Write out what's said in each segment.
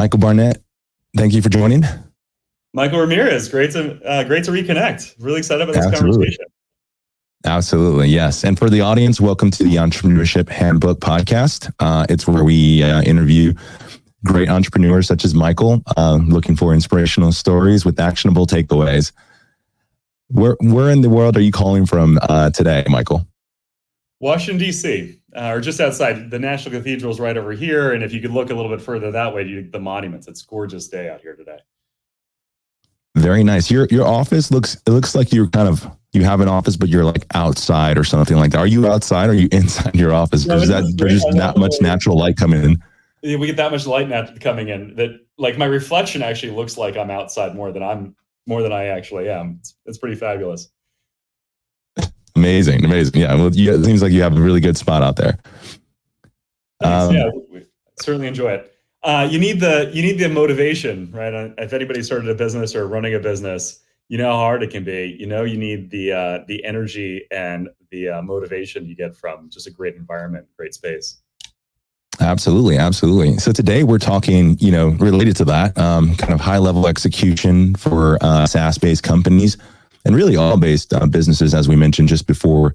Michael Barnett, thank you for joining. Michael Ramirez, great to reconnect. Really excited about this conversation. Absolutely, yes. And for the audience, welcome to the Entrepreneurship Handbook Podcast. It's where we interview great entrepreneurs such as Michael, looking for inspirational stories with actionable takeaways. Where in the world are you calling from today, Michael? Washington, D.C., or just outside. The National Cathedral is right over here. And if you could look a little bit further that way, the monuments. It's a gorgeous day out here today. Very nice. Your office looks like you have an office, but you're like outside or something like that. Are you outside or are you inside your office? Because there's just not much natural light coming in. Yeah, we get that much light coming in that like my reflection actually looks like I'm outside more than I actually am. It's pretty fabulous. Amazing. Yeah. Well, it seems like you have a really good spot out there. Yeah, we certainly enjoy it. You need the motivation, right? If anybody started a business or running a business, you know how hard it can be. You need the energy and the motivation you get from just a great environment, great space. Absolutely. So today we're talking, related to that, kind of high level execution for SaaS-based companies and really all based businesses, as we mentioned just before,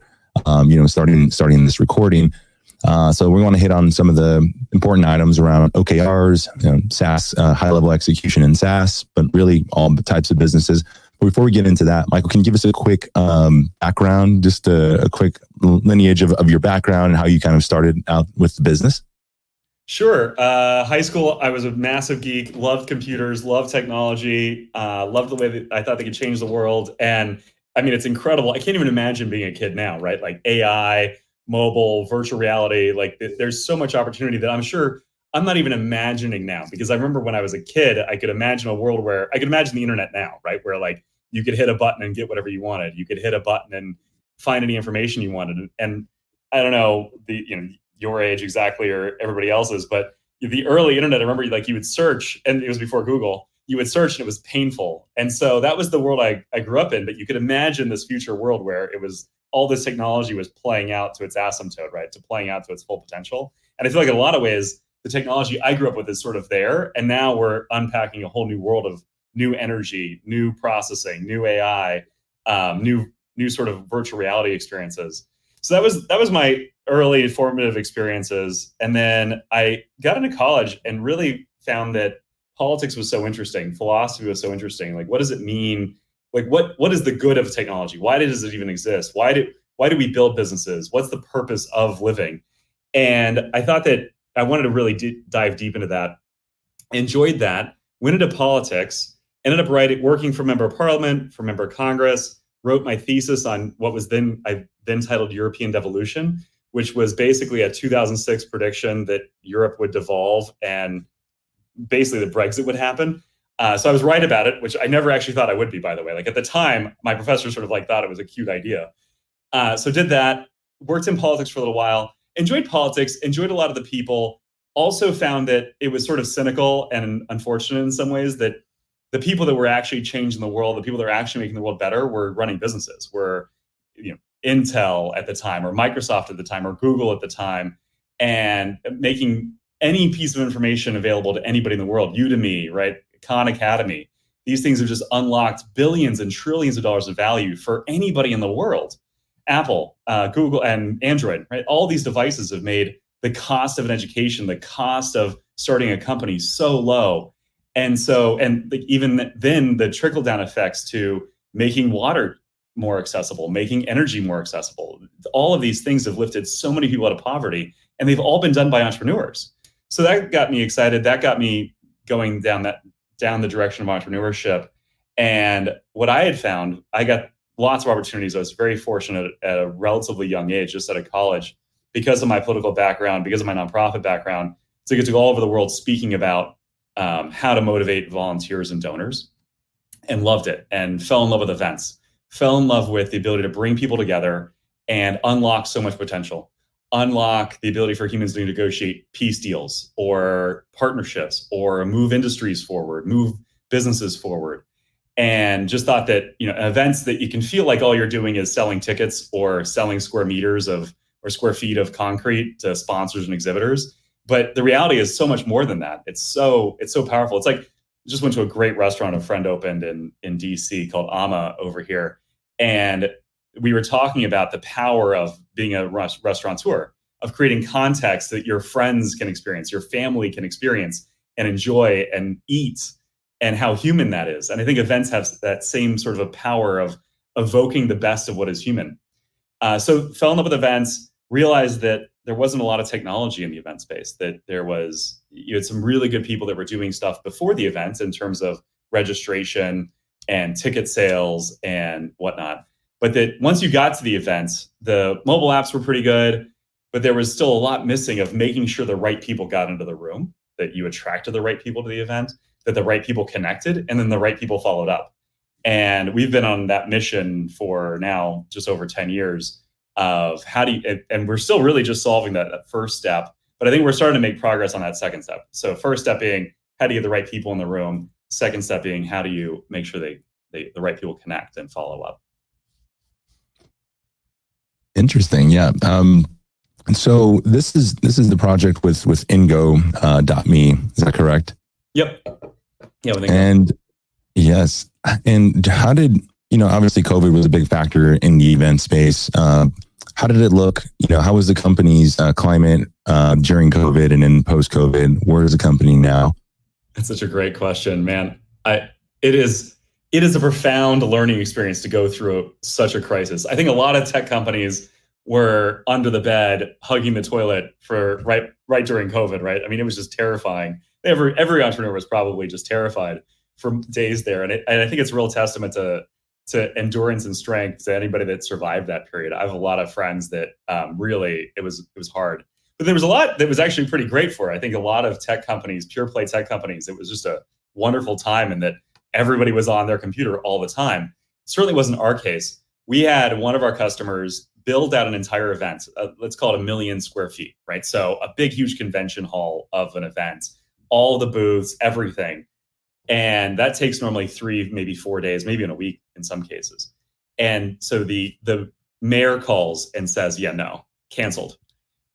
starting this recording. So we want to hit on some of the important items around OKRs, SaaS, high level execution in SaaS, but really all types of businesses. But before we get into that, Michael, can you give us a quick background, just a quick lineage of your background and how you kind of started out with the business? Sure. High school, I was a massive geek, loved computers, loved technology, loved the way that I thought they could change the world. And I mean, it's incredible. I can't even imagine being a kid now, right? Like AI, mobile, virtual reality, like there's so much opportunity that I'm sure I'm not even imagining now. Because I remember when I was a kid, I could imagine a world where I could imagine the internet now, right? Where like you could hit a button and get whatever you wanted. You could hit a button and find any information you wanted. And I don't know, your age exactly or everybody else's, but the early internet, I remember like you would search, and it was before Google, you would search and it was painful. And so that was the world I grew up in, but you could imagine this future world where it was all this technology was playing out to its asymptote, right? To playing out to its full potential. And I feel like in a lot of ways, the technology I grew up with is sort of there. And now we're unpacking a whole new world of new energy, new processing, new AI, new sort of virtual reality experiences. So that was my early formative experiences. And then I got into college and really found that politics was so interesting. Philosophy was so interesting. Like, what does it mean? Like, what is the good of technology? Why does it even exist? Why do we build businesses? What's the purpose of living? And I thought that I wanted to really dive deep into that. Enjoyed that. Went into politics. Ended up working for member of parliament, for member of Congress. Wrote my thesis on what was then titled European Devolution, which was basically a 2006 prediction that Europe would devolve and basically the Brexit would happen. So I was right about it, which I never actually thought I would be, by the way. Like at the time, my professor sort of like thought it was a cute idea. So did that, worked in politics for a little while, enjoyed politics, enjoyed a lot of the people, also found that it was sort of cynical and unfortunate in some ways that the people that were actually changing the world, the people that were actually making the world better were running businesses, were Intel at the time or Microsoft at the time or Google at the time, and making any piece of information available to anybody in the world. Udemy, right? Khan Academy. These things have just unlocked billions and trillions of dollars of value for anybody in the world. Apple, Google, and Android, right? All these devices have made the cost of an education, the cost of starting a company so low. And even then the trickle down effects to making water more accessible, making energy more accessible. All of these things have lifted so many people out of poverty, and they've all been done by entrepreneurs. So that got me excited. That got me going down the direction of entrepreneurship. And what I had found, I got lots of opportunities. I was very fortunate at a relatively young age, just out of college, because of my political background, because of my nonprofit background, to get to go all over the world speaking about how to motivate volunteers and donors, and loved it and fell in love with events, fell in love with the ability to bring people together and unlock so much potential, unlock the ability for humans to negotiate peace deals or partnerships or move industries forward, move businesses forward. And just thought that, events that you can feel like all you're doing is selling tickets or selling square meters or square feet of concrete to sponsors and exhibitors. But the reality is so much more than that. It's so powerful. It's like, just went to a great restaurant a friend opened in DC called Ama over here. And we were talking about the power of being a restaurateur, of creating context that your friends can experience, your family can experience and enjoy and eat, and how human that is. And I think events have that same sort of a power of evoking the best of what is human. So fell in love with events, realized that there wasn't a lot of technology in the event space, that you had some really good people that were doing stuff before the event in terms of registration and ticket sales and whatnot. But that once you got to the events, the mobile apps were pretty good, but there was still a lot missing of making sure the right people got into the room, that you attracted the right people to the event, that the right people connected, and then the right people followed up. And we've been on that mission for now just over 10 years of and we're still really just solving that first step, but I think we're starting to make progress on that second step. So first step being, how do you get the right people in the room? Second step being, how do you make sure the right people connect and follow up? Interesting. Yeah. So this is the project with Ingo.me. Is that correct? Yep. Yeah. And yes. And how did, obviously COVID was a big factor in the event space. How did it look? How was the company's climate during COVID and then post-COVID? Where is the company now? That's such a great question, man. It is a profound learning experience to go through such a crisis. I think a lot of tech companies were under the bed, hugging the toilet for right during COVID, right? I mean, it was just terrifying. Every entrepreneur was probably just terrified for days there. And I think it's a real testament to endurance and strength to anybody that survived that period. I have a lot of friends that really, it was hard. But there was a lot that was actually pretty great for it. I think a lot of tech companies, pure play tech companies, it was just a wonderful time, and that everybody was on their computer all the time. It certainly wasn't our case. We had one of our customers build out an entire event, let's call it 1 million square feet, right? So a big, huge convention hall of an event, all the booths, everything. And that takes normally 3, maybe 4 days, maybe in a week in some cases. And so the mayor calls and says, yeah, no, canceled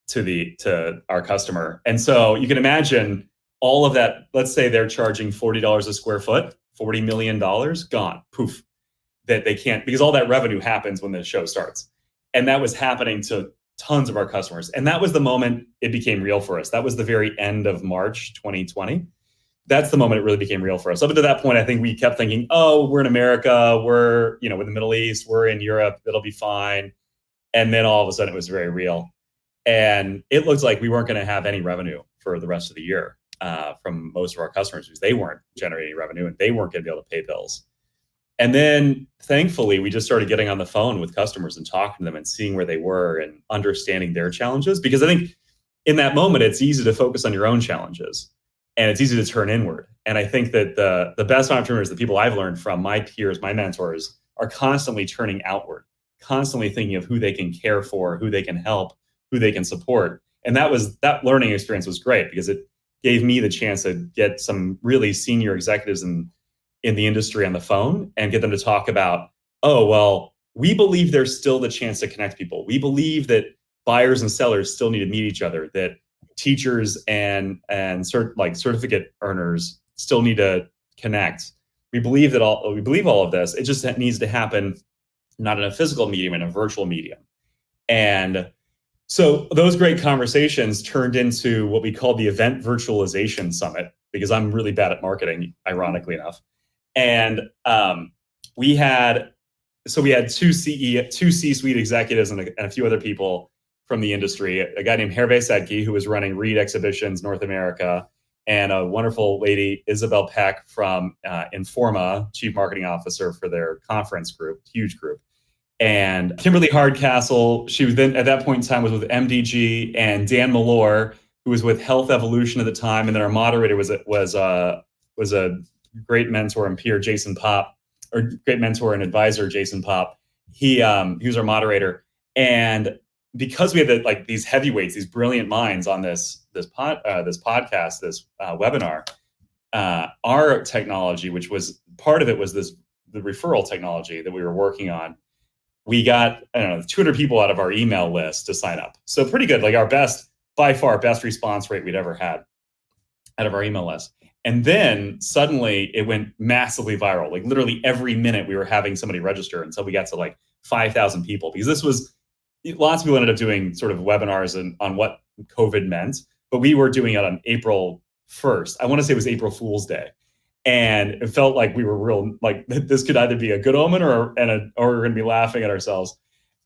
to our customer. And so you can imagine all of that. Let's say they're charging $40 a square foot, $40 million gone, poof, that they can't, because all that revenue happens when the show starts. And that was happening to tons of our customers. And that was the moment it became real for us. That was the very end of March 2020. That's the moment it really became real for us. Up until that point, I think we kept thinking, oh, we're in America, we're in the Middle East, we're in Europe, it'll be fine. And then all of a sudden it was very real. And it looked like we weren't going to have any revenue for the rest of the year from most of our customers, because they weren't generating revenue and they weren't going to be able to pay bills. And then thankfully, we just started getting on the phone with customers and talking to them and seeing where they were and understanding their challenges. Because I think in that moment, it's easy to focus on your own challenges. And it's easy to turn inward. And I think that the best entrepreneurs, the people I've learned from, my peers, my mentors, are constantly turning outward, constantly thinking of who they can care for, who they can help, who they can support. And that learning experience was great, because it gave me the chance to get some really senior executives in the industry on the phone and get them to talk about, oh, well, we believe there's still the chance to connect people. We believe that buyers and sellers still need to meet each other, that teachers and certificate earners still need to connect. We believe all of this. It just needs to happen not in a physical medium, in a virtual medium. And so those great conversations turned into what we call the Event Virtualization Summit, because I'm really bad at marketing, ironically enough. And we had two C-suite executives and a few other people from the industry, a guy named Hervé Sedke, who was running Reed Exhibitions North America, and a wonderful lady, Isabel Peck from Informa, Chief Marketing Officer for their conference group, huge group. And Kimberly Hardcastle, she was then at that point in time was with MDG, and Dan Malore, who was with Health Evolution at the time. And then our moderator was a great mentor and peer, Jason Pop, or great mentor and advisor, Jason Pop. He was our moderator. And because we had these heavyweights, these brilliant minds on this podcast, this webinar, our technology, which was part of it, was the referral technology that we were working on. We got 200 people out of our email list to sign up. So pretty good, like our best by far best response rate we'd ever had out of our email list. And then suddenly it went massively viral. Like literally every minute we were having somebody register until we got to like 5,000 people, because this was, lots of people ended up doing sort of webinars on what COVID meant, but we were doing it on April 1st. I want to say it was April Fool's Day. And it felt like we were real, like this could either be a good omen or we're going to be laughing at ourselves.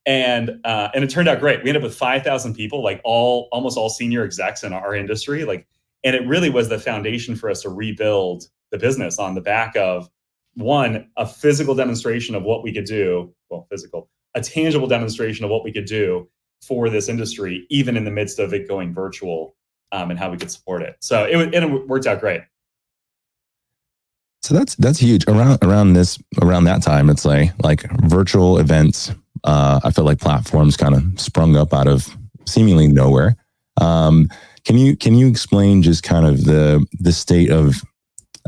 And it turned out great. We ended up with 5,000 people, like almost all senior execs in our industry. Like, and it really was the foundation for us to rebuild the business on the back of, one, a physical demonstration of what we could do. Well, a tangible demonstration of what we could do for this industry, even in the midst of it going virtual, and how we could support it. So it worked out great. So that's huge. Around that time, it's like virtual events. I feel like platforms kind of sprung up out of seemingly nowhere. Can you explain just kind of the state of,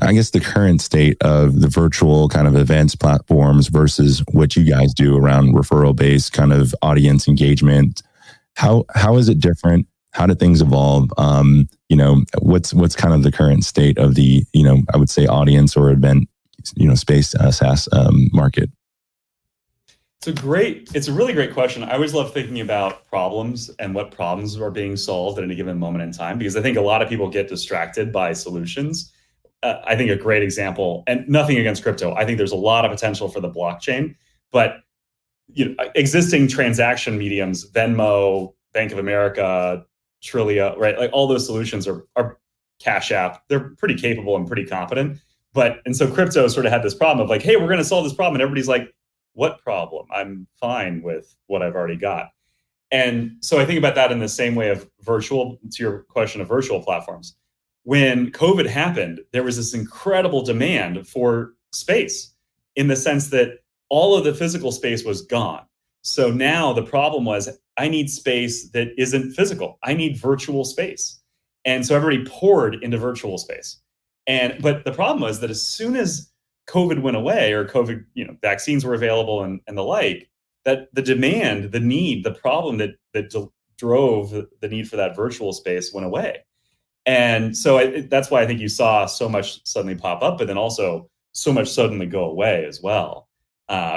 I guess, the current state of the virtual kind of events platforms versus what you guys do around referral based kind of audience engagement? How is it different? How did things evolve? What's kind of the current state of the, I would say audience or event, space SaaS market? It's a really great question. I always love thinking about problems and what problems are being solved at any given moment in time, because I think a lot of people get distracted by solutions. I think a great example, and nothing against crypto, I think there's a lot of potential for the blockchain, but existing transaction mediums, Venmo, Bank of America, Trillia, right? Like all those solutions are Cash App. They're pretty capable and pretty competent. And so crypto sort of had this problem of like, hey, we're going to solve this problem. And everybody's like, what problem? I'm fine with what I've already got. And so I think about that in the same way of virtual, to your question of virtual platforms. When COVID happened, there was this incredible demand for space, in the sense that all of the physical space was gone. So now the problem was, I need space that isn't physical. I need virtual space. And so everybody poured into virtual space. But the problem was that as soon as COVID went away, or COVID, vaccines were available and the like, that the demand, the need, the problem that drove the need for that virtual space went away. And so that's why I think you saw so much suddenly pop up, but then also so much suddenly go away as well.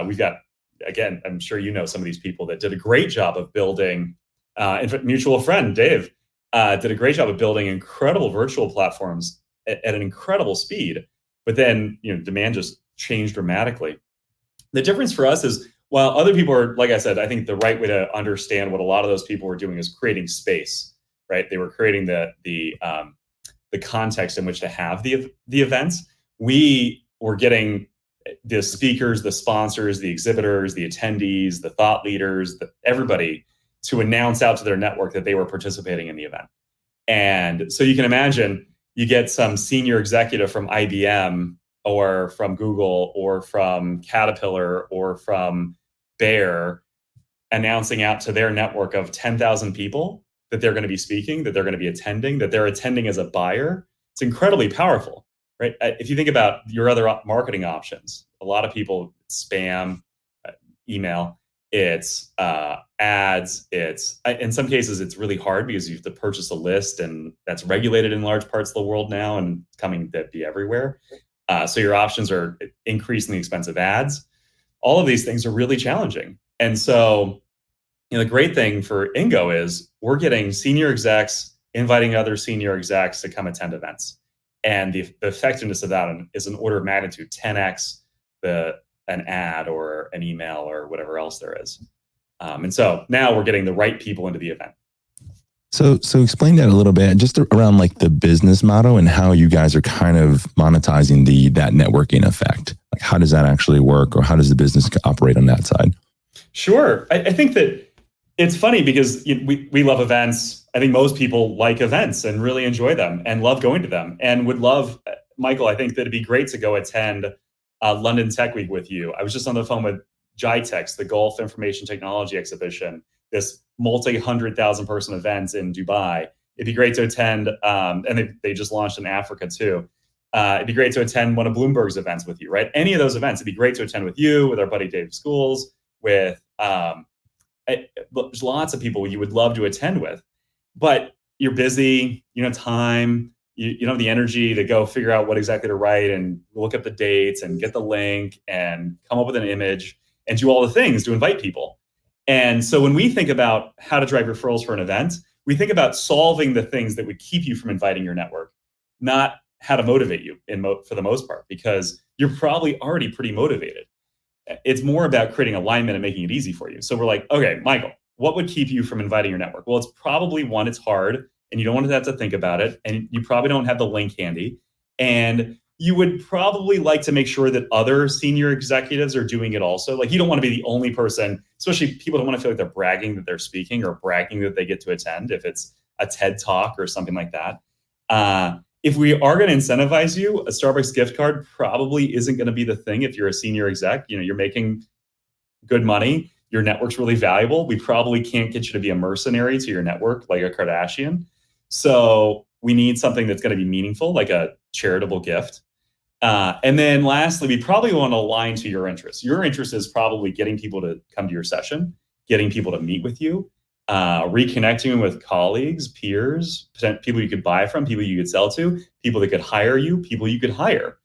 We've got, again, I'm sure some of these people that did a great job of building, in fact, mutual friend, Dave, did a great job of building incredible virtual platforms at an incredible speed. But then, demand just changed dramatically. The difference for us is, while other people are, like I said, I think the right way to understand what a lot of those people were doing is creating space, right? They were creating the context in which to have the events. We were getting the speakers, the sponsors, the exhibitors, the attendees, the thought leaders, everybody to announce out to their network that they were participating in the event. And so you can imagine, you get some senior executive from IBM or from Google or from Caterpillar or from Bayer announcing out to their network of 10,000 people that they're going to be speaking, that they're going to be attending, that they're attending as a buyer. It's incredibly powerful, right? If you think about your other marketing options, a lot of people spam, email, it's ads, it's in some cases it's really hard because you have to purchase a list, and that's regulated in large parts of the world now and coming to be everywhere. So your options are increasingly expensive ads. All of these things are really challenging. And so, the great thing for Ingo is we're getting senior execs inviting other senior execs to come attend events. And the effectiveness of that is an order of magnitude 10x an ad or an email or whatever else there is. And so now we're getting the right people into the event. So explain that a little bit, just around like the business model and how you guys are kind of monetizing that networking effect. Like, how does that actually work, or how does the business operate on that side? Sure. I think that it's funny because we love events. I think most people like events and really enjoy them and love going to them, and would love, Michael, I think that it'd be great to go attend London Tech Week with you. I was just on the phone with GITEX, the Gulf Information Technology Exhibition, this multi-100,000 person event in Dubai. It'd be great to attend, and they just launched in Africa too. It'd be great to attend one of Bloomberg's events with you, right? Any of those events, it'd be great to attend with you, with our buddy Dave Schools, with there's lots of people you would love to attend with. But you're busy, you don't have time, you don't have the energy to go figure out what exactly to write and look up the dates and get the link and come up with an image and do all the things to invite people. And so when we think about how to drive referrals for an event, we think about solving the things that would keep you from inviting your network, not how to motivate you for the most part, because you're probably already pretty motivated. It's more about creating alignment and making it easy for you. So we're like, okay, Michael, what would keep you from inviting your network? Well, it's probably one, it's hard and you don't want to have to think about it. And you probably don't have the link handy. And you would probably like to make sure that other senior executives are doing it also. Like you don't want to be the only person, especially people don't want to feel like they're bragging that they're speaking or bragging that they get to attend if it's a TED talk or something like that. If we are going to incentivize you, a Starbucks gift card probably isn't going to be the thing if you're a senior exec. You're making good money. Your network's really valuable. We probably can't get you to be a mercenary to your network like a Kardashian. So we need something that's going to be meaningful, like a charitable gift. And then lastly, we probably want to align to your interests. Your interest is probably getting people to come to your session, getting people to meet with you, reconnecting with colleagues, peers, people you could buy from, people you could sell to, people that could hire you, people you could hire.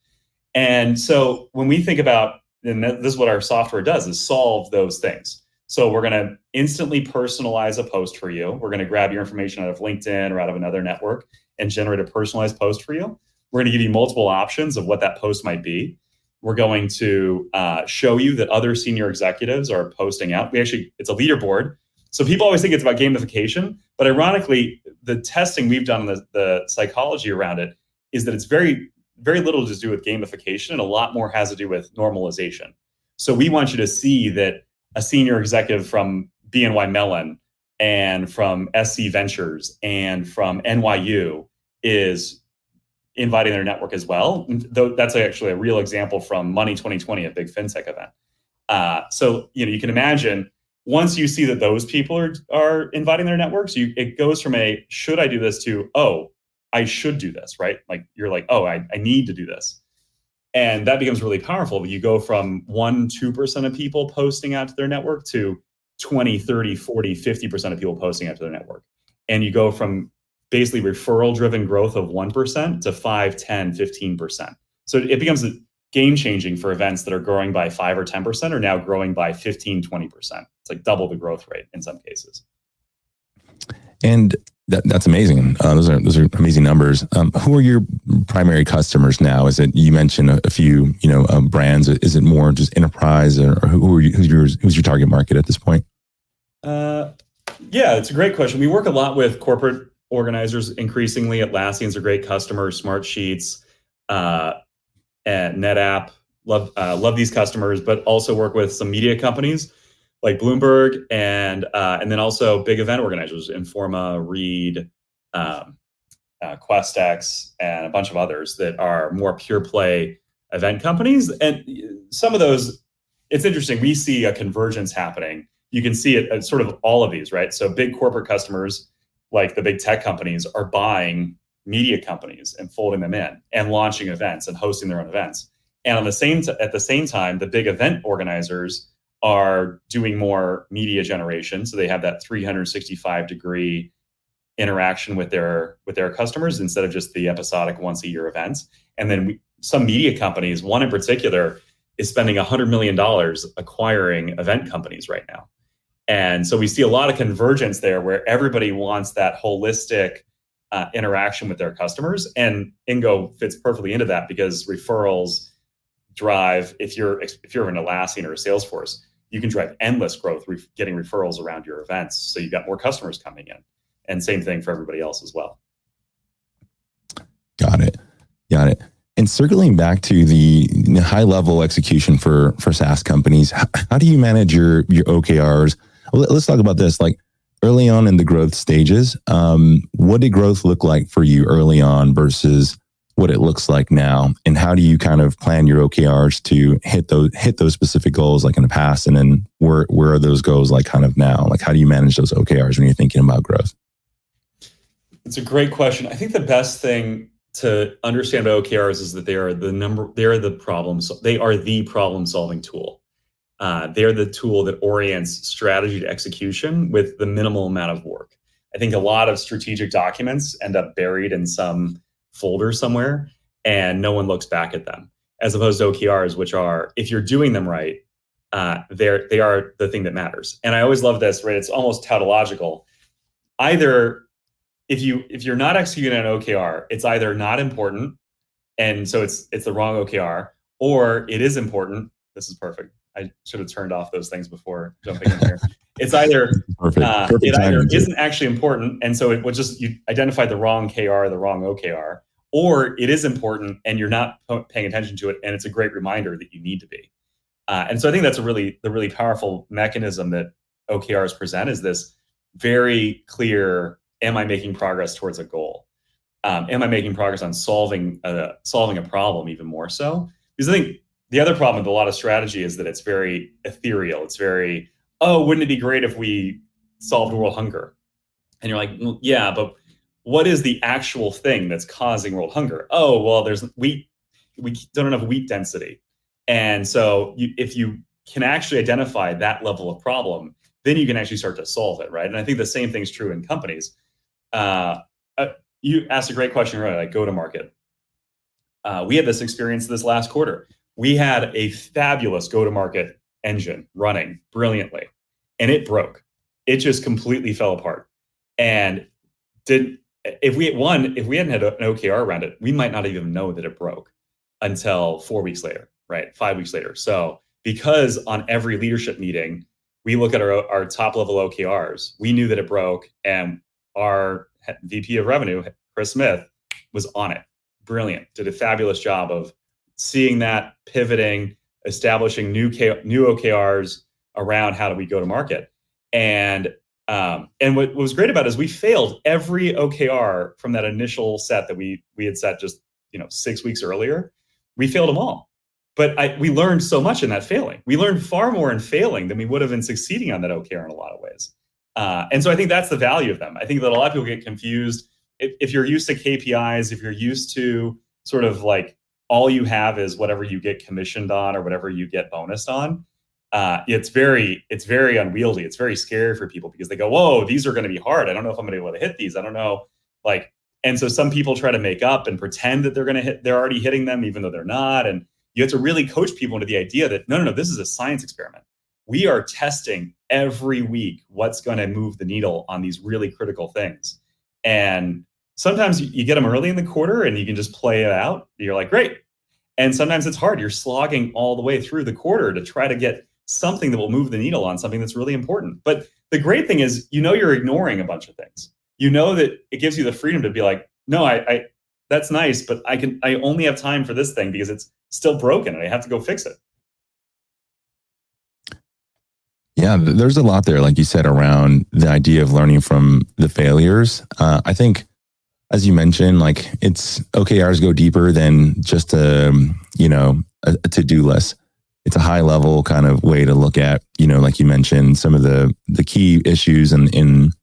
And so when we think about, and this is what our software does, is solve those things. So we're going to instantly personalize a post for you. We're going to grab your information out of LinkedIn or out of another network and generate a personalized post for you. We're going to give you multiple options of what that post might be. We're going to show you that other senior executives are posting out. It's a leaderboard. So people always think it's about gamification, but ironically, the testing we've done, the psychology around it, is that it's very, very little to do with gamification and a lot more has to do with normalization. So we want you to see that a senior executive from BNY Mellon and from SC Ventures and from NYU is inviting their network as well. Though that's actually a real example from Money 2020, a big fintech event. So you can imagine once you see that those people are inviting their networks, it goes from a should I do this to I should do this, right? Like you're like, I need to do this. And that becomes really powerful. You go from 1-2% of people posting out to their network to 20, 30, 40, 50% of people posting out to their network. And you go from basically referral-driven growth of 1% to 5, 10, 15%. So it becomes game-changing for events that are growing by 5 or 10% are now growing by 15, 20%. It's like double the growth rate in some cases. And that's amazing. Those are amazing numbers. Who are your primary customers now? Is it, you mentioned a few, brands? Is it more just enterprise, or who's your target market at this point? Yeah, it's a great question. We work a lot with corporate organizers increasingly. Atlassian's a great customer. Smartsheets, and NetApp. Love these customers, but also work with some media companies like Bloomberg and then also big event organizers, Informa, Reed, QuestX, and a bunch of others that are more pure play event companies. And some of those, it's interesting. We see a convergence happening. You can see it at sort of all of these, right? So big corporate customers like the big tech companies are buying media companies and folding them in and launching events and hosting their own events. And at the same time, the big event organizers are doing more media generation. So they have that 365-degree interaction with their customers instead of just the episodic once-a-year events. And then some media companies, one in particular, is spending $100 million acquiring event companies right now. And so we see a lot of convergence there where everybody wants that holistic interaction with their customers. And Ingo fits perfectly into that because referrals drive, if you're an Atlassian or a Salesforce, you can drive endless growth getting referrals around your events. So you've got more customers coming in. And same thing for everybody else as well. Got it. And circling back to the high level execution for SaaS companies, how do you manage your OKRs? Let's talk about this. Like early on in the growth stages, what did growth look like for you early on versus what it looks like now? And how do you kind of plan your OKRs to hit those specific goals like in the past? And then where are those goals like kind of now? Like how do you manage those OKRs when you're thinking about growth? It's a great question. I think the best thing to understand about OKRs is that they are the problem solving tool. They're the tool that orients strategy to execution with the minimal amount of work. I think a lot of strategic documents end up buried in some folder somewhere and no one looks back at them, as opposed to OKRs, which are, if you're doing them right, they are the thing that matters. And I always love this, right? It's almost tautological. Either if you're not executing an OKR, it's either not important, and so it's the wrong OKR, or it is important. This is perfect. I should have turned off those things before jumping in here. It's either Perfect it either timing, too. isn't actually important, and so it will just, you identified the wrong KR, the wrong OKR, or it is important and you're not paying attention to it, and it's a great reminder that you need to be. And so I think that's the really powerful mechanism that OKRs present, is this very clear: am I making progress towards a goal? Am I making progress on solving a problem, even more so? Because I think the other problem with a lot of strategy is that it's very ethereal. It's very, oh, wouldn't it be great if we solved world hunger? And you're like, well, yeah, but what is the actual thing that's causing world hunger? Oh, well, there's wheat. We don't have wheat density. And so if you can actually identify that level of problem, then you can actually start to solve it, right? And I think the same thing's true in companies. You asked a great question earlier, like go-to-market. We had this experience this last quarter. We had a fabulous go-to-market engine running brilliantly, and it broke. It just completely fell apart. And if we hadn't had an OKR around it, we might not even know that it broke until 4 weeks later, right? 5 weeks later. So because on every leadership meeting, we look at our top level OKRs, we knew that it broke, and our VP of revenue, Chris Smith, was on it. Brilliant. Did a fabulous job of seeing that, pivoting, establishing new OKRs around how do we go to market. And what was great about it is we failed every OKR from that initial set that we had set just 6 weeks earlier. We failed them all. But we learned so much in that failing. We learned far more in failing than we would have in succeeding on that OKR in a lot of ways. And so I think that's the value of them. I think that a lot of people get confused. If you're used to KPIs, if you're used to sort of like all you have is whatever you get commissioned on or whatever you get bonused on, it's very unwieldy. It's very scary for people because they go, whoa, these are going to be hard. I don't know if I'm going to be able to hit these. I don't know. And so some people try to make up and pretend that they're already hitting them, even though they're not. And you have to really coach people into the idea that no, this is a science experiment. We are testing every week what's going to move the needle on these really critical things. And sometimes you get them early in the quarter and you can just play it out. You're like, great. And sometimes it's hard. You're slogging all the way through the quarter to try to get something that will move the needle on something that's really important. But the great thing is, you're ignoring a bunch of things. That it gives you the freedom to be like, no, I that's nice, but I only have time for this thing because it's still broken and I have to go fix it. Yeah, there's a lot there, like you said, around the idea of learning from the failures. I think, as you mentioned, like it's OKRs go deeper than just a to-do list. It's a high level kind of way to look at, like you mentioned, some of the key issues in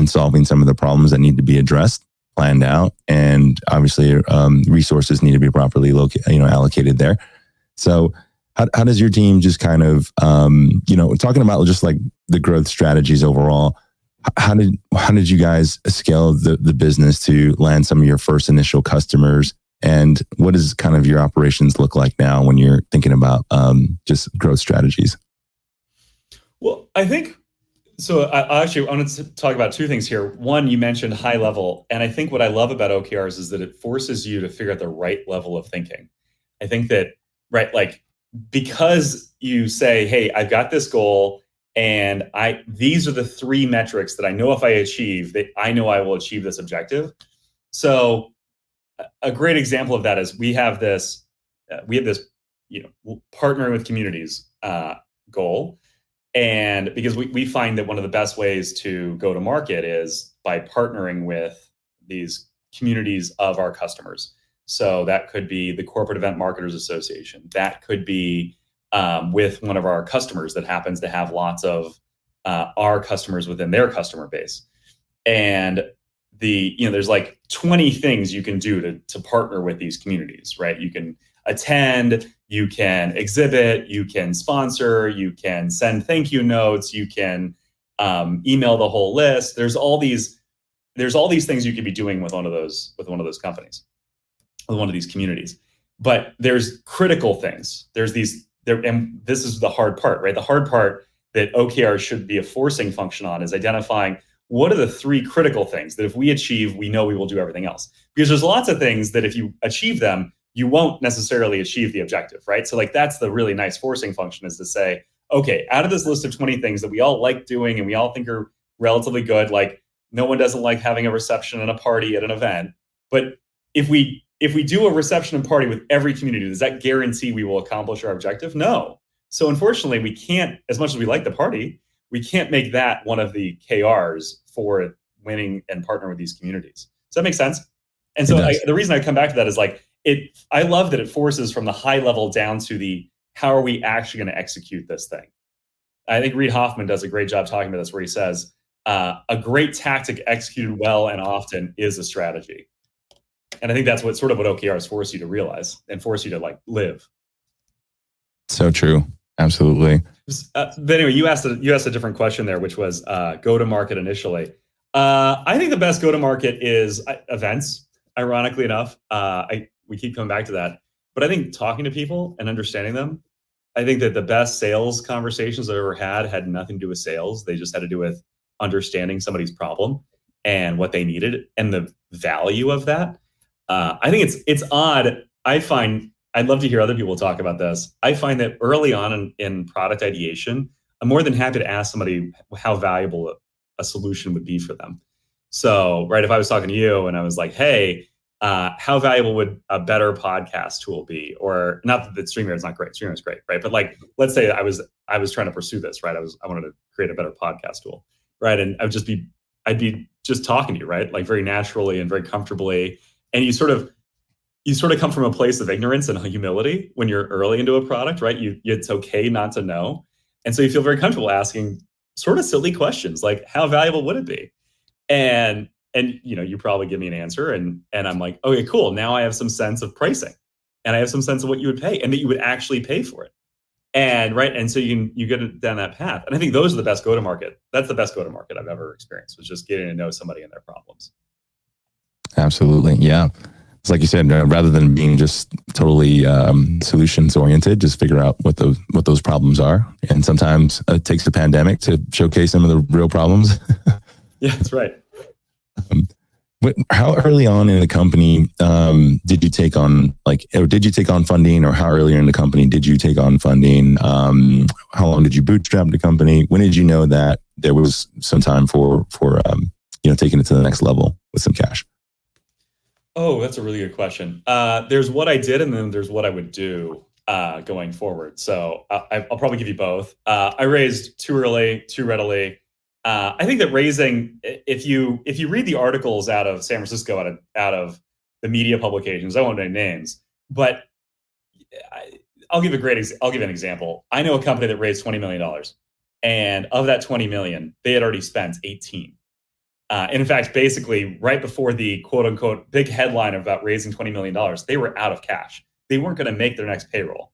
solving some of the problems that need to be addressed, planned out, and obviously resources need to be properly allocated there. So how does your team just kind of, talking about just like the growth strategies overall, how did you guys scale the business to land some of your first initial customers? And what does kind of your operations look like now when you're thinking about just growth strategies? Well, I think, so I wanted to talk about two things here. One, you mentioned high level. And I think what I love about OKRs is that it forces you to figure out the right level of thinking. I think that, right, like, because you say, hey, I've got this goal and these are the 3 metrics that I know if I achieve, that I know I will achieve this objective. So a great example of that is we have this partnering with communities goal. And because we find that one of the best ways to go to market is by partnering with these communities of our customers. So that could be the Corporate Event Marketers Association. That could be with one of our customers that happens to have lots of our customers within their customer base. And there's like 20 things you can do to partner with these communities, right? You can attend, you can exhibit, you can sponsor, you can send thank you notes, you can email the whole list. There's all these there's all these things you could be doing with one of those companies, with one of these communities. But there's critical things. And this is the hard part, right? The hard part that OKR should be a forcing function on is identifying what are the 3 critical things that if we achieve, we know we will do everything else. Because there's lots of things that if you achieve them, you won't necessarily achieve the objective, right? So like that's the really nice forcing function, is to say, okay, out of this list of 20 things that we all like doing and we all think are relatively good, like no one doesn't like having a reception and a party at an event. But if we do a reception and party with every community, does that guarantee we will accomplish our objective? No. So unfortunately, we can't, as much as we like the party, we can't make that one of the KRs for winning and partner with these communities. Does that make sense? And so the reason I come back to that is like, I love that it forces from the high level down to the, how are we actually going to execute this thing? I think Reid Hoffman does a great job talking about this, where he says, a great tactic executed well and often is a strategy. And I think that's what OKRs force you to realize and force you to like live. So true. Absolutely. But anyway, you asked a different question there, which was go to market initially. I think the best go to market is events. Ironically enough, we keep coming back to that. But I think talking to people and understanding them, I think that the best sales conversations I've ever had nothing to do with sales. They just had to do with understanding somebody's problem and what they needed and the value of that. I think it's odd. I'd love to hear other people talk about this. I find that early on in product ideation, I'm more than happy to ask somebody how valuable a solution would be for them. So, right, if I was talking to you and I was like, hey, how valuable would a better podcast tool be? Or not that StreamYard is not great, StreamYard is great, right? But like, let's say I was trying to pursue this, right? I wanted to create a better podcast tool, right? And I'd be just talking to you, right? Like very naturally and very comfortably. And you sort of come from a place of ignorance and humility when you're early into a product, right? It's okay not to know. And so you feel very comfortable asking sort of silly questions like, how valuable would it be? And you probably give me an answer and I'm like, okay, cool. Now I have some sense of pricing and I have some sense of what you would pay and that you would actually pay for it. And right. And so you get down that path. And I think those are the best go-to-market. That's the best go-to-market I've ever experienced, was just getting to know somebody and their problems. Absolutely. Yeah. It's like you said, rather than being just totally solutions oriented, just figure out what those problems are. And sometimes it takes the pandemic to showcase some of the real problems. Yeah, that's right. How early on in the company did you take on funding, or how early in the company did you take on funding? How long did you bootstrap the company? When did you know that there was some time for taking it to the next level with some cash? Oh, that's a really good question. There's what I did, and then there's what I would do going forward. So I'll probably give you both. I raised too early, too readily. I think that raising, if you read the articles out of San Francisco, out of the media publications, I won't name names, but I'll give an example. I know a company that raised $20 million, and of that 20 million, they had already spent 18. In fact, basically, right before the quote unquote big headline about raising $20 million, they were out of cash. They weren't going to make their next payroll.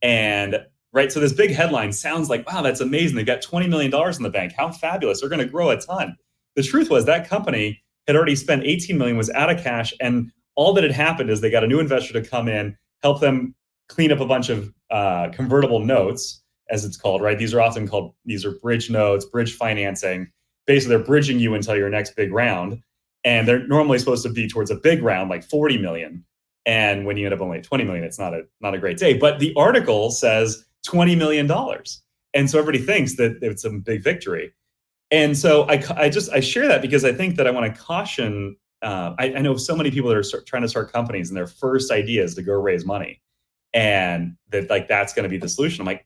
And right, so this big headline sounds like, wow, that's amazing. They've got $20 million in the bank. How fabulous. They're going to grow a ton. The truth was that company had already spent 18 million, was out of cash. And all that had happened is they got a new investor to come in, help them clean up a bunch of convertible notes, as it's called, right? These are bridge notes, bridge financing. Basically, they're bridging you until your next big round. And they're normally supposed to be towards a big round, like 40 million. And when you end up only at 20 million, it's not a great day. But the article says $20 million. And so everybody thinks that it's a big victory. And so I share that because I think that I want to caution, I know so many people that are trying to start companies and their first idea is to go raise money. And that that's going to be the solution. I'm like,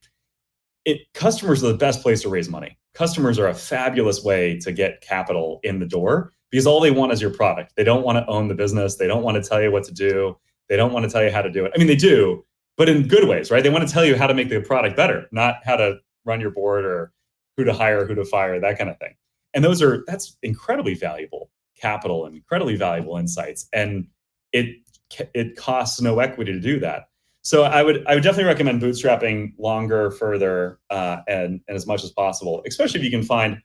customers are the best place to raise money. Customers are a fabulous way to get capital in the door because all they want is your product. They don't want to own the business. They don't want to tell you what to do. They don't want to tell you how to do it. I mean, they do, but in good ways, right? They want to tell you how to make the product better, not how to run your board or who to hire, who to fire, that kind of thing. And that's incredibly valuable capital and incredibly valuable insights. And it costs no equity to do that. So I would definitely recommend bootstrapping longer, further, and as much as possible, especially if you can find,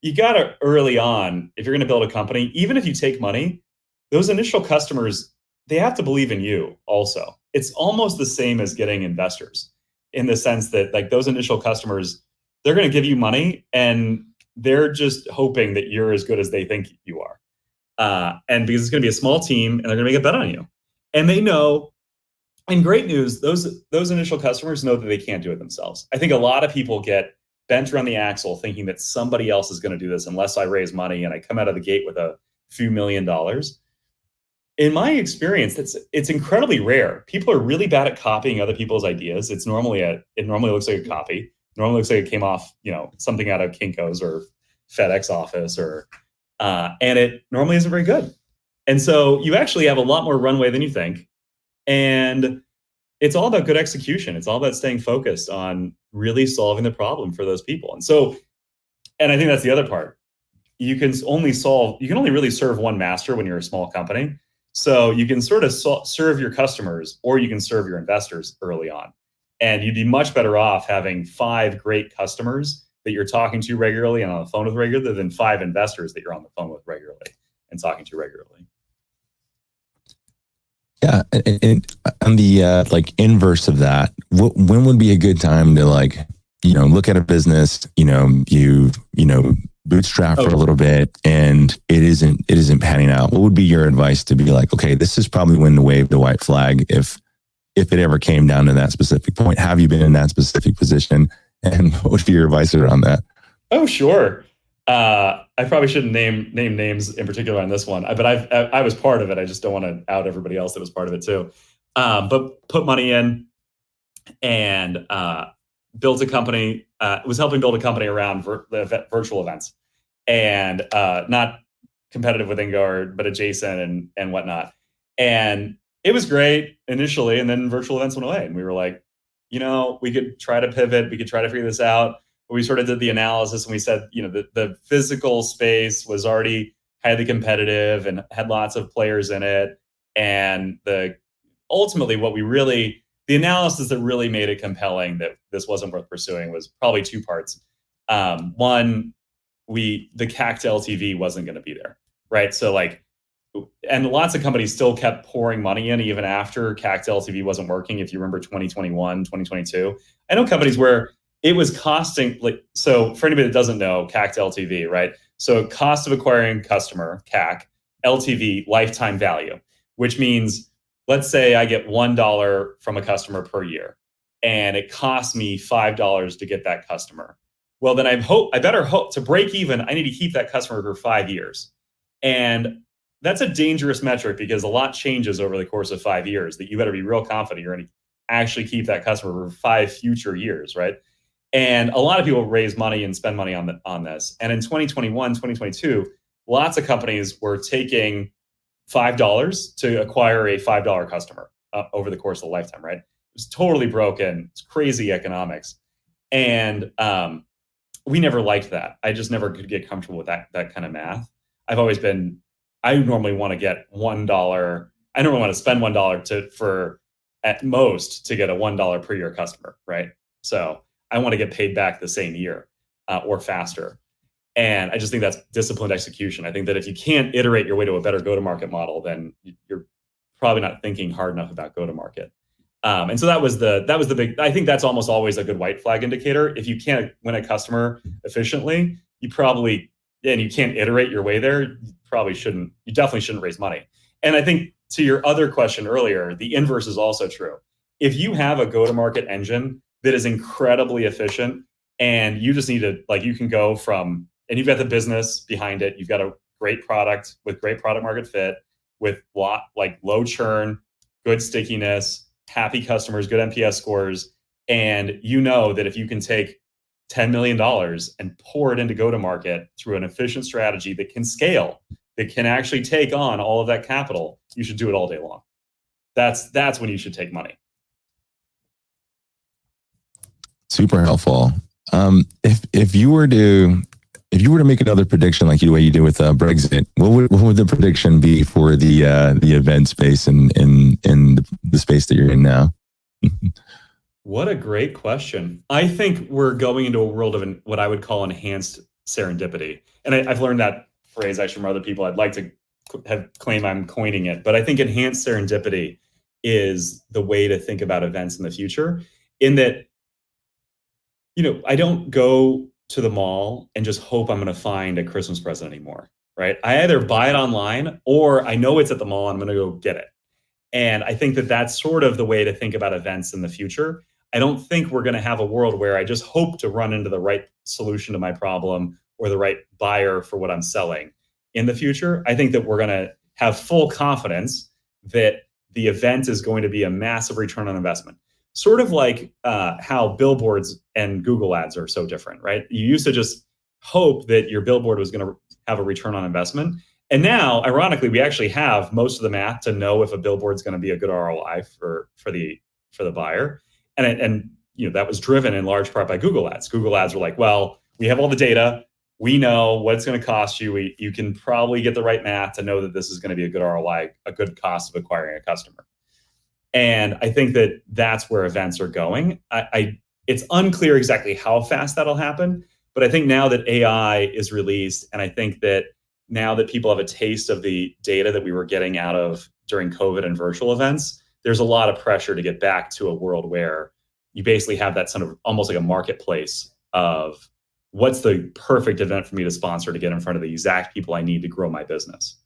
you got to early on, if you're going to build a company, even if you take money, those initial customers, they have to believe in you also. It's almost the same as getting investors in the sense that like those initial customers, they're going to give you money and they're just hoping that you're as good as they think you are. And because it's going to be a small team and they're going to make a bet on you. And they know, and great news, those initial customers know that they can't do it themselves. I think a lot of people get bent around the axle thinking that somebody else is going to do this unless I raise money and I come out of the gate with a few $1 million. In my experience, it's incredibly rare. People are really bad at copying other people's ideas. It normally looks like a copy. It normally looks like it came off, something out of Kinko's or FedEx office and it normally isn't very good. And so you actually have a lot more runway than you think. And it's all about good execution. It's all about staying focused on really solving the problem for those people. And I think that's the other part. You can only really serve one master when you're a small company. So you can sort of serve your customers or you can serve your investors early on. And you'd be much better off having 5 great customers that you're talking to regularly and on the phone with regularly than 5 investors that you're on the phone with regularly and talking to regularly. Yeah, and on the inverse of that, when would be a good time to look at a business, you bootstrap for a little bit and it isn't panning out? What would be your advice to be like, okay, this is probably when to wave the white flag if it ever came down to that specific point? Have you been in that specific position? And what would be your advice around that? Oh, sure. I probably shouldn't name names in particular on this one, but I was part of it. I just don't want to out everybody else that was part of it too. But put money in and built a company. Was helping build a company around virtual events, and not competitive with Ingard, but adjacent and whatnot. And it was great initially, and then virtual events went away, and we were like, we could try to pivot. We could try to figure this out. But we sort of did the analysis and we said, the physical space was already highly competitive and had lots of players in it. And ultimately the analysis that really made it compelling that this wasn't worth pursuing was probably 2 parts. One, the CAC to LTV wasn't going to be there, right? So and lots of companies still kept pouring money in even after CAC to LTV wasn't working. If you remember 2021, 2022, I know companies where it was costing, so for anybody that doesn't know, CAC to LTV, right? So cost of acquiring customer, CAC, LTV, lifetime value, which means, let's say I get $1 from a customer per year and it costs me $5 to get that customer. Well, then I better hope to break even. I need to keep that customer for 5 years. And that's a dangerous metric because a lot changes over the course of 5 years that you better be real confident you're going to actually keep that customer for 5 future years, right? And a lot of people raise money and spend money on this. And in 2021, 2022, lots of companies were taking $5 to acquire a $5 customer over the course of the lifetime, right? It was totally broken. It's crazy economics. And we never liked that. I just never could get comfortable with that kind of math. I normally want to get $1. I normally want to spend $1 for at most to get a $1 per year customer, right? So I want to get paid back the same year or faster. And I just think that's disciplined execution. I think that if you can't iterate your way to a better go-to-market model, then you're probably not thinking hard enough about go-to-market. And so that was the big, I think that's almost always a good white flag indicator. If you can't win a customer efficiently, you can't iterate your way there, you definitely shouldn't raise money. And I think to your other question earlier, the inverse is also true. If you have a go-to-market engine that is incredibly efficient and you just need to, you can go from, and you've got the business behind it, you've got a great product with great product market fit, with low churn, good stickiness, happy customers, good NPS scores. And you know that if you can take $10 million and pour it into go-to-market through an efficient strategy that can scale, that can actually take on all of that capital, you should do it all day long. That's when you should take money. Super helpful. If you were to make another prediction like the way you did with Brexit, what would the prediction be for the event space and the space that you're in now? What a great question. I think we're going into a world of what I would call enhanced serendipity. And I've learned that phrase actually from other people. I'd like to claim I'm coining it, but I think enhanced serendipity is the way to think about events in the future, in that, I don't go to the mall and just hope I'm going to find a Christmas present anymore, right? I either buy it online or I know it's at the mall and I'm going to go get it. And I think that that's sort of the way to think about events in the future. I don't think we're going to have a world where I just hope to run into the right solution to my problem or the right buyer for what I'm selling in the future. I think that we're going to have full confidence that the event is going to be a massive return on investment. Sort of like how billboards and Google ads are so different, right? You used to just hope that your billboard was going to have a return on investment. And now, ironically, we actually have most of the math to know if a billboard's going to be a good ROI for the buyer. And that was driven in large part by Google ads. Google ads were like, well, we have all the data. We know what it's going to cost you. You can probably get the right math to know that this is going to be a good ROI, a good cost of acquiring a customer. And I think that that's where events are going. It's unclear exactly how fast that'll happen, but I think now that AI is released, and I think that now that people have a taste of the data that we were getting out of during COVID and virtual events, there's a lot of pressure to get back to a world where you basically have that sort of almost like a marketplace of what's the perfect event for me to sponsor to get in front of the exact people I need to grow my business.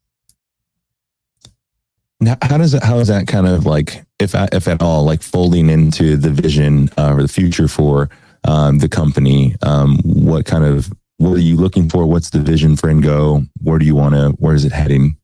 Now, how is that kind of like, if at all, like folding into the vision or the future for the company? What are you looking for? What's the vision for InGo? Where is it heading?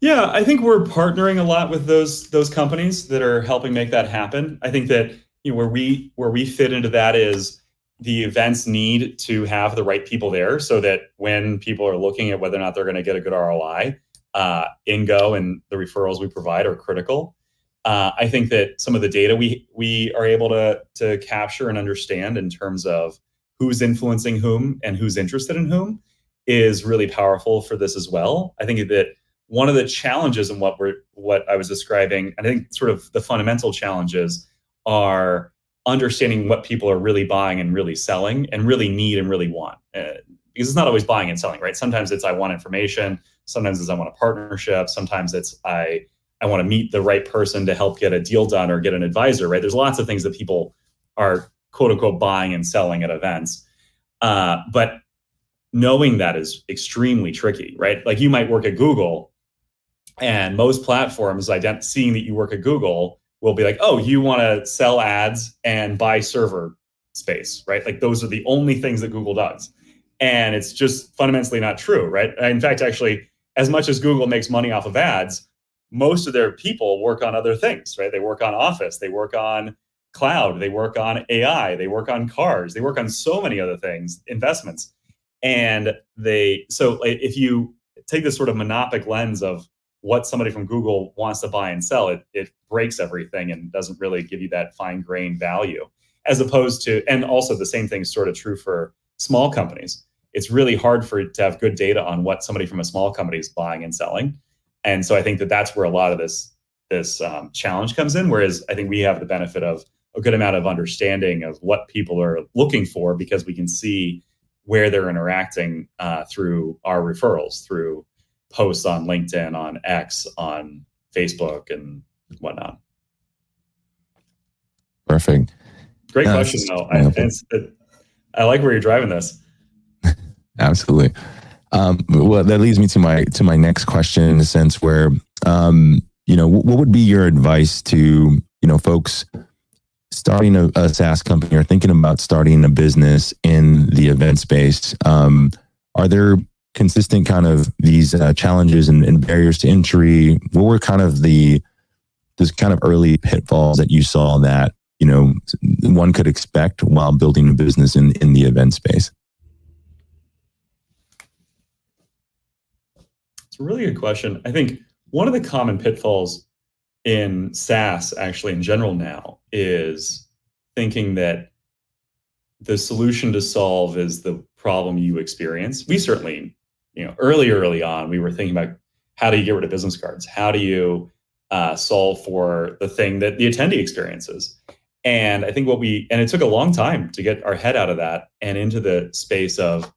Yeah, I think we're partnering a lot with those companies that are helping make that happen. I think that where we fit into that is the events need to have the right people there, so that when people are looking at whether or not they're going to get a good ROI, InGo and the referrals we provide are critical. I think that some of the data we are able to capture and understand in terms of who's influencing whom and who's interested in whom is really powerful for this as well. I think that one of the challenges in what I was describing, I think sort of the fundamental challenges are understanding what people are really buying and really selling and really need and really want. Because it's not always buying and selling, right? Sometimes it's I want information. Sometimes it's I want a partnership. Sometimes it's I want to meet the right person to help get a deal done or get an advisor, right? There's lots of things that people are quote unquote buying and selling at events. But knowing that is extremely tricky, right? Like you might work at Google, and most platforms seeing that you work at Google will be like, oh, you want to sell ads and buy server space, right? Like those are the only things that Google does. And it's just fundamentally not true, right? In fact, actually, as much as Google makes money off of ads, most of their people work on other things, right? They work on Office, they work on cloud, they work on AI, they work on cars, they work on so many other things, investments. And so if you take this sort of myopic lens of what somebody from Google wants to buy and sell, it breaks everything and doesn't really give you that fine-grained value. As opposed to, and also the same thing is sort of true for small companies. It's really hard to have good data on what somebody from a small company is buying and selling. And so I think that that's where a lot of this challenge comes in. Whereas I think we have the benefit of a good amount of understanding of what people are looking for, because we can see where they're interacting through our referrals, through posts on LinkedIn, on X, on Facebook, and whatnot. Perfect. Great question, though. I like where you're driving this. Absolutely. Well, that leads me to my next question, in a sense where, what would be your advice to, folks starting a SaaS company or thinking about starting a business in the event space? Are there consistent kind of these challenges and barriers to entry? What were kind of those kind of early pitfalls that you saw that, one could expect while building a business in the event space? It's a really good question. I think one of the common pitfalls in SaaS, actually in general now, is thinking that the solution to solve is the problem you experience. We certainly, early on, we were thinking about how do you get rid of business cards? How do you solve for the thing that the attendee experiences? And I think and it took a long time to get our head out of that and into the space of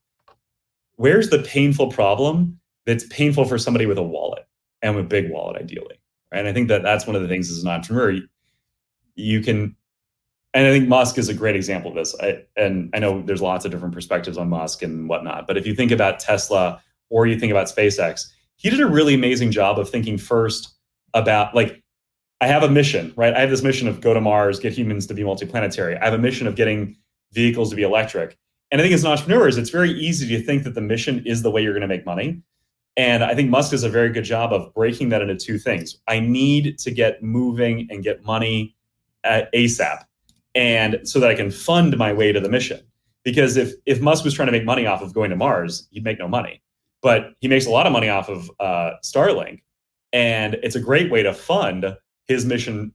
where's the painful problem that's painful for somebody with a wallet and with a big wallet, ideally. Right? And I think that's one of the things as an entrepreneur, you can, and I think Musk is a great example of this. And I know there's lots of different perspectives on Musk and whatnot, but if you think about Tesla or you think about SpaceX, he did a really amazing job of thinking first about, like, I have a mission, right? I have this mission of go to Mars, get humans to be multiplanetary. I have a mission of getting vehicles to be electric. And I think as entrepreneurs, it's very easy to think that the mission is the way you're going to make money. And I think Musk does a very good job of breaking that into two things. I need to get moving and get money at ASAP, and so that I can fund my way to the mission. Because if Musk was trying to make money off of going to Mars, he'd make no money. But he makes a lot of money off of Starlink, and it's a great way to fund his mission.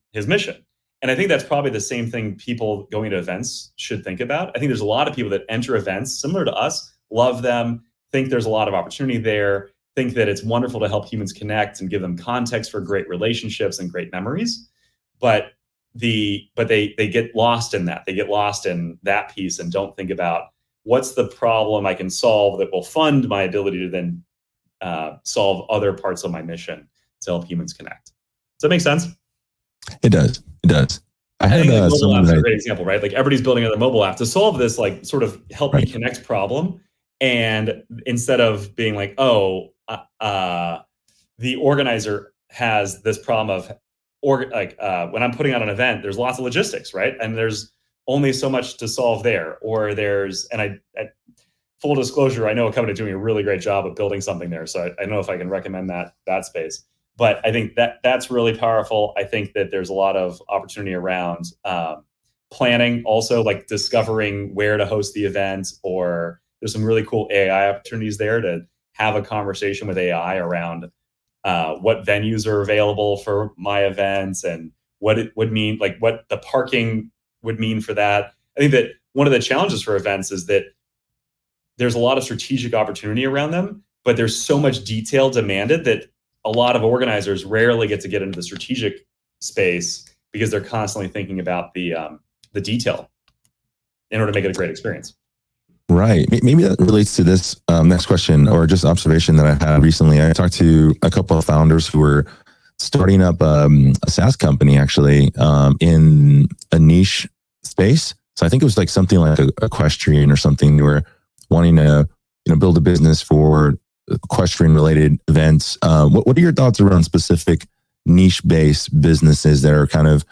And I think that's probably the same thing people going to events should think about. I think there's a lot of people that enter events similar to us, love them, think there's a lot of opportunity there, think that it's wonderful to help humans connect and give them context for great relationships and great memories. But they get lost in that. They get lost in that piece and don't think about what's the problem I can solve that will fund my ability to then solve other parts of my mission to help humans connect. Does that make sense? It does. I think had mobile apps are a great example, right? Like everybody's building another mobile app to solve this, like sort of help me connect problem. And instead of being like, the organizer has this problem of, when I'm putting out an event, there's lots of logistics, right? And there's only so much to solve there. Or I full disclosure, I know a company doing a really great job of building something there. So I don't know if I can recommend that space. But I think that's really powerful. I think that there's a lot of opportunity around planning, also like discovering where to host the event, or there's some really cool AI opportunities there to have a conversation with AI around what venues are available for my events and what it would mean, like what the parking would mean for that. I think that one of the challenges for events is that there's a lot of strategic opportunity around them, but there's so much detail demanded that a lot of organizers rarely get to get into the strategic space because they're constantly thinking about the detail in order to make it a great experience. Right. Maybe that relates to this next question or just observation that I had recently. I talked to a couple of founders who were starting up a SaaS company, actually, in a niche space. So I think it was like something like equestrian or something. They were wanting to build a business for equestrian related events. What are your thoughts around specific niche based businesses that are kind of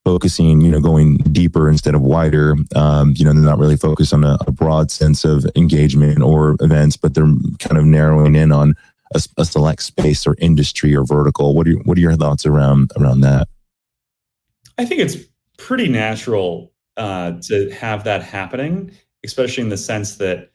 focusing, going deeper instead of wider? They're not really focused on a broad sense of engagement or events, but they're kind of narrowing in on a select space or industry or vertical. What are your thoughts around that? I think it's pretty natural to have that happening, especially in the sense that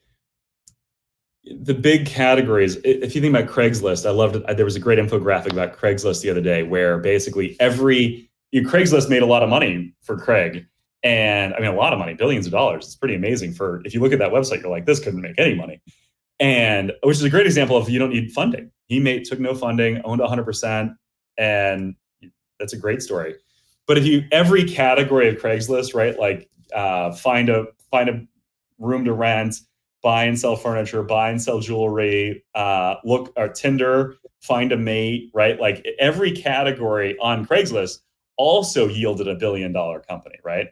the big categories, if you think about Craigslist, I loved it. There was a great infographic about Craigslist the other day where basically Craigslist made a lot of money for Craig. And I mean, a lot of money, billions of dollars. It's pretty amazing if you look at that website, you're like, this couldn't make any money. And which is a great example of you don't need funding. He took no funding, owned 100%. And that's a great story. But every category of Craigslist, right? Like find a room to rent, buy and sell furniture, buy and sell jewelry, or Tinder, find a mate, right? Like every category on Craigslist also yielded $1 billion company, right?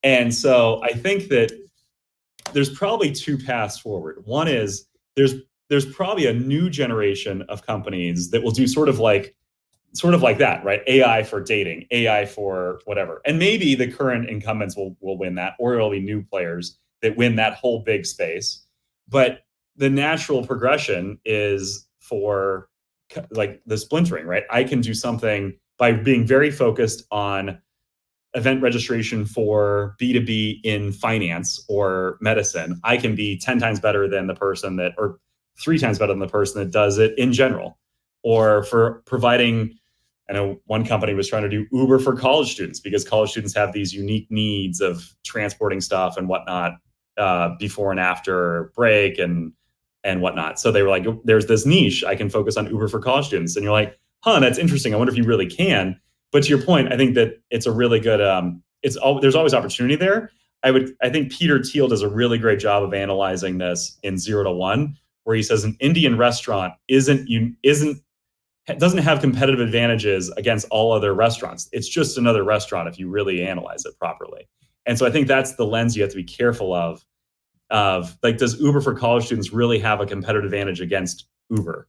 And so I think that there's probably two paths forward. One is there's probably a new generation of companies that will do sort of like that, right? AI for dating, AI for whatever. And maybe the current incumbents will win that, or it'll be new players that win that whole big space. But the natural progression is for like the splintering, right? I can do something by being very focused on event registration for B2B in finance or medicine. I can be 10 times better than the person or 3 times better than the person that does it in general. Or for providing, I know one company was trying to do Uber for college students because college students have these unique needs of transporting stuff and whatnot before and after break and whatnot. So they were like, there's this niche, I can focus on Uber for college students. And you're like, that's interesting. I wonder if you really can. But to your point, I think that it's a really good there's always opportunity there. I think Peter Thiel does a really great job of analyzing this in 0 to 1, where he says an Indian restaurant doesn't have competitive advantages against all other restaurants. It's just another restaurant if you really analyze it properly. And so I think that's the lens you have to be careful of like, does Uber for college students really have a competitive advantage against Uber?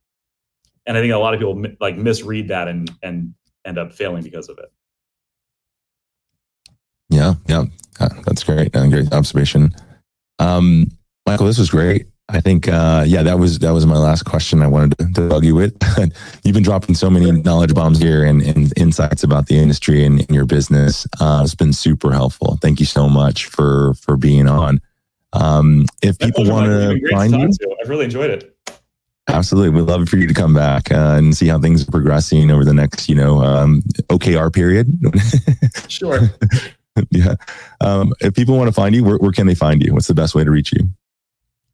And I think a lot of people like misread that and end up failing because of it. Yeah. That's great. Great observation. Michael, this was great. I think, that was my last question I wanted to bug you with. You've been dropping so many knowledge bombs here and insights about the industry and your business. It's been super helpful. Thank you so much for being on. If people want to find you, I've really enjoyed it. Absolutely. We'd love for you to come back and see how things are progressing over the next, OKR period. Sure. Yeah. If people want to find you, where can they find you? What's the best way to reach you?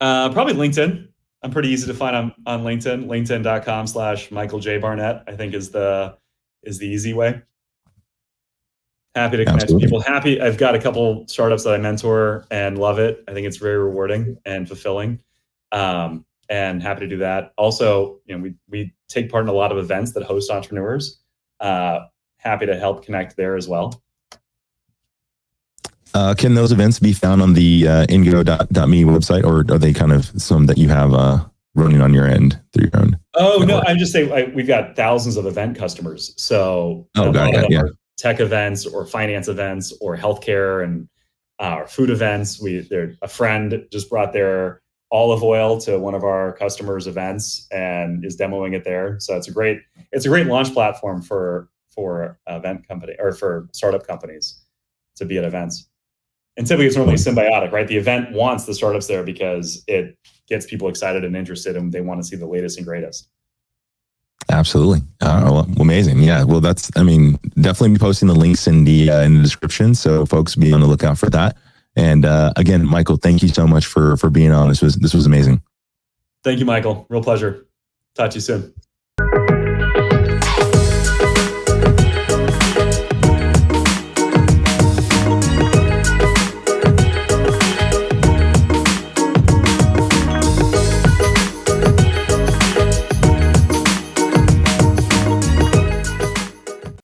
Probably LinkedIn. I'm pretty easy to find on LinkedIn. LinkedIn.com/Michael J. Barnett, I think is the easy way. Happy to connect with people. I've got a couple startups that I mentor and love it. I think it's very rewarding and fulfilling. And happy to do that. Also, we take part in a lot of events that host entrepreneurs. Happy to help connect there as well. Can those events be found on the ingo.me website, or are they kind of some that you have running on your end through your own? Oh, network? No, I'm just saying we've got thousands of event customers. So a lot of them are tech events or finance events or healthcare and or food events. A friend just brought their olive oil to one of our customers' events and is demoing it there. So it's a great launch platform for event company or for startup companies to be at events. And typically it's normally symbiotic, right? The event wants the startups there because it gets people excited and interested and they want to see the latest and greatest. Absolutely. Well, amazing. Yeah. Well, definitely be posting the links in the description. So folks be on the lookout for that. And again, Michael, thank you so much for being on. This was amazing. Thank you, Michael. Real pleasure. Talk to you soon.